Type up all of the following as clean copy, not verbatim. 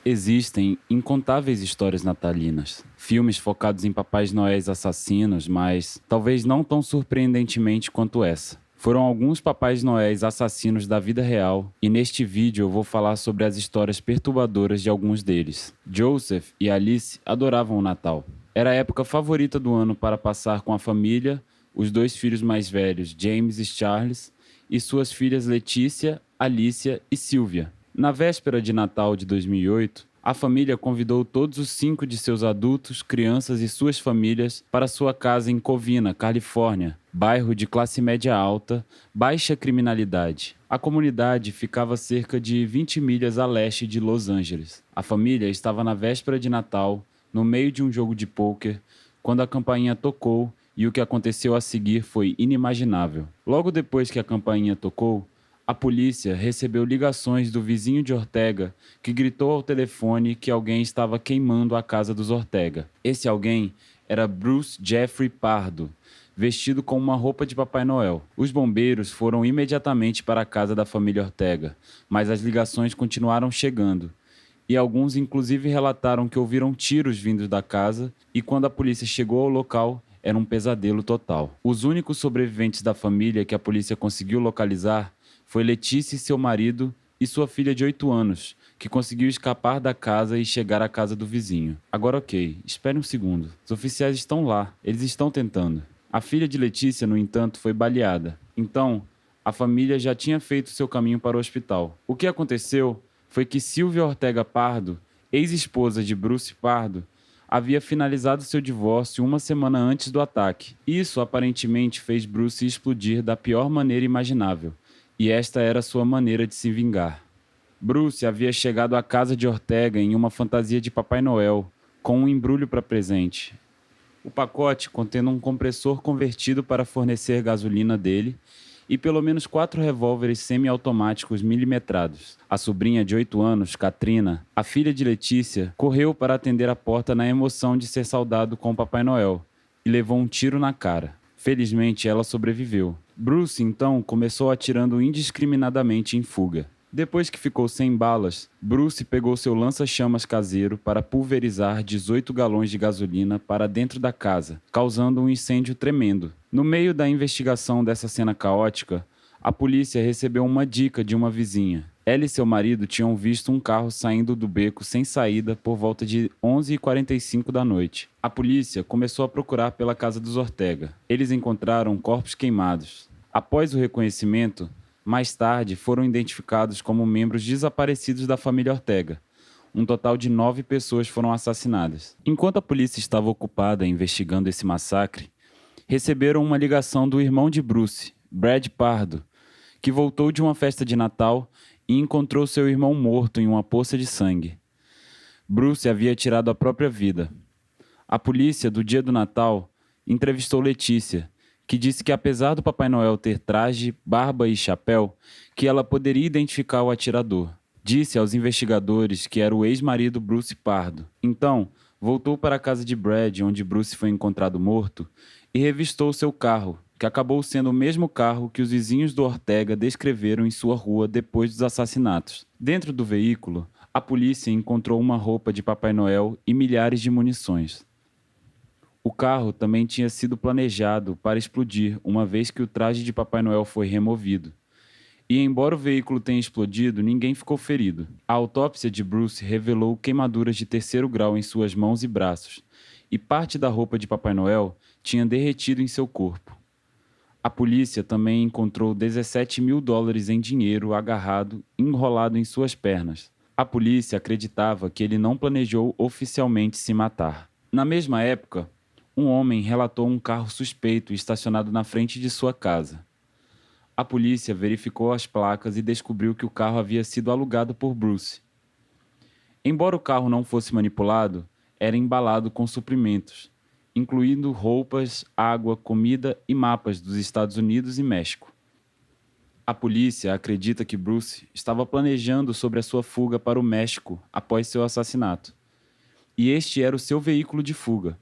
Existem incontáveis histórias natalinas, filmes focados em Papais Noéis assassinos, mas talvez não tão surpreendentemente quanto essa. Foram alguns Papais Noéis assassinos da vida real, e neste vídeo eu vou falar sobre as histórias perturbadoras de alguns deles. Joseph e Alice adoravam o Natal. Era a época favorita do ano para passar com a família, os dois filhos mais velhos, James e Charles, e suas filhas Letícia, Alicia e Sylvia. Na véspera de Natal de 2008, a família convidou todos os 5 de seus adultos, crianças e suas famílias para sua casa em Covina, Califórnia, bairro de classe média alta, baixa criminalidade. A comunidade ficava a cerca de 20 milhas a leste de Los Angeles. A família estava na véspera de Natal, no meio de um jogo de pôquer, quando a campainha tocou e o que aconteceu a seguir foi inimaginável. Logo depois que a campainha tocou, a polícia recebeu ligações do vizinho de Ortega, que gritou ao telefone que alguém estava queimando a casa dos Ortega. Esse alguém era Bruce Jeffrey Pardo, vestido com uma roupa de Papai Noel. Os bombeiros foram imediatamente para a casa da família Ortega, mas as ligações continuaram chegando. E alguns inclusive relataram que ouviram tiros vindos da casa e quando a polícia chegou ao local, era um pesadelo total. Os únicos sobreviventes da família que a polícia conseguiu localizar foi Letícia e seu marido e sua filha de 8 anos, que conseguiu escapar da casa e chegar à casa do vizinho. Agora ok, espere um segundo. Os oficiais estão lá, eles estão tentando. A filha de Letícia, no entanto, foi baleada. Então, a família já tinha feito seu caminho para o hospital. O que aconteceu foi que Sylvia Ortega Pardo, ex-esposa de Bruce Pardo, havia finalizado seu divórcio uma semana antes do ataque. Isso aparentemente fez Bruce explodir da pior maneira imaginável, e esta era sua maneira de se vingar. Bruce havia chegado à casa de Ortega em uma fantasia de Papai Noel, com um embrulho para presente. O pacote contendo um compressor convertido para fornecer gasolina dele e pelo menos 4 revólveres semiautomáticos milimetrados. A sobrinha de 8 anos, Katrina, a filha de Letícia, correu para atender a porta na emoção de ser saudado com o Papai Noel e levou um tiro na cara. Felizmente, ela sobreviveu. Bruce, então, começou atirando indiscriminadamente em fuga. Depois que ficou sem balas, Bruce pegou seu lança-chamas caseiro para pulverizar 18 galões de gasolina para dentro da casa, causando um incêndio tremendo. No meio da investigação dessa cena caótica, a polícia recebeu uma dica de uma vizinha. Ela e seu marido tinham visto um carro saindo do beco sem saída por volta de 11h45 da noite. A polícia começou a procurar pela casa dos Ortega. Eles encontraram corpos queimados. Após o reconhecimento, mais tarde foram identificados como membros desaparecidos da família Ortega. Um total de 9 pessoas foram assassinadas. Enquanto a polícia estava ocupada investigando esse massacre, receberam uma ligação do irmão de Bruce, Brad Pardo, que voltou de uma festa de Natal e encontrou seu irmão morto em uma poça de sangue. Bruce havia tirado a própria vida. A polícia, do dia do Natal, entrevistou Letícia, que disse que apesar do Papai Noel ter traje, barba e chapéu, que ela poderia identificar o atirador. Disse aos investigadores que era o ex-marido Bruce Pardo. Então, voltou para a casa de Brad, onde Bruce foi encontrado morto, e revistou seu carro, que acabou sendo o mesmo carro que os vizinhos do Ortega descreveram em sua rua depois dos assassinatos. Dentro do veículo, a polícia encontrou uma roupa de Papai Noel e milhares de munições. O carro também tinha sido planejado para explodir uma vez que o traje de Papai Noel foi removido. E embora o veículo tenha explodido, ninguém ficou ferido. A autópsia de Bruce revelou queimaduras de 3º grau em suas mãos e braços, e parte da roupa de Papai Noel tinha derretido em seu corpo. A polícia também encontrou US$ 17 mil em dinheiro agarrado, enrolado em suas pernas. A polícia acreditava que ele não planejou oficialmente se matar. Na mesma época, um homem relatou um carro suspeito estacionado na frente de sua casa. A polícia verificou as placas e descobriu que o carro havia sido alugado por Bruce. Embora o carro não fosse manipulado, era embalado com suprimentos, incluindo roupas, água, comida e mapas dos Estados Unidos e México. A polícia acredita que Bruce estava planejando sobre a sua fuga para o México após seu assassinato. E este era o seu veículo de fuga.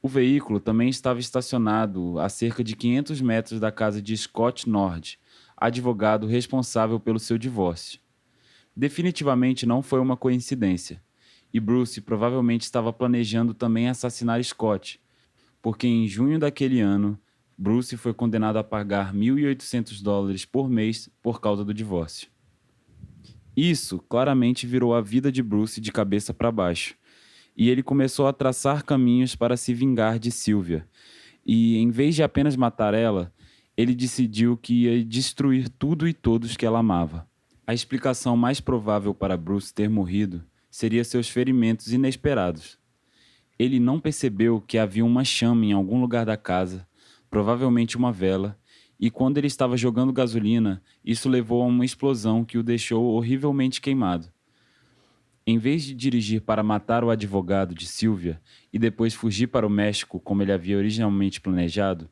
O veículo também estava estacionado a cerca de 500 metros da casa de Scott Nord, advogado responsável pelo seu divórcio. Definitivamente não foi uma coincidência, e Bruce provavelmente estava planejando também assassinar Scott, porque em junho daquele ano, Bruce foi condenado a pagar $1.800 por mês por causa do divórcio. Isso claramente virou a vida de Bruce de cabeça para baixo, e ele começou a traçar caminhos para se vingar de Sylvia. E, em vez de apenas matar ela, ele decidiu que ia destruir tudo e todos que ela amava. A explicação mais provável para Bruce ter morrido seria seus ferimentos inesperados. Ele não percebeu que havia uma chama em algum lugar da casa, provavelmente uma vela, e quando ele estava jogando gasolina, isso levou a uma explosão que o deixou horrivelmente queimado. Em vez de dirigir para matar o advogado de Sylvia e depois fugir para o México como ele havia originalmente planejado,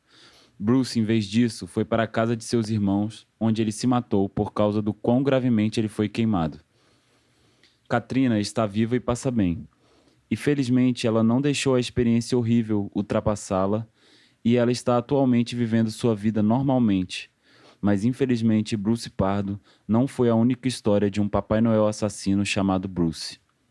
Bruce, em vez disso, foi para a casa de seus irmãos, onde ele se matou por causa do quão gravemente ele foi queimado. Katrina está viva e passa bem. E felizmente ela não deixou a experiência horrível ultrapassá-la e ela está atualmente vivendo sua vida normalmente. Mas infelizmente Bruce Pardo não foi a única história de um Papai Noel assassino chamado Bruce.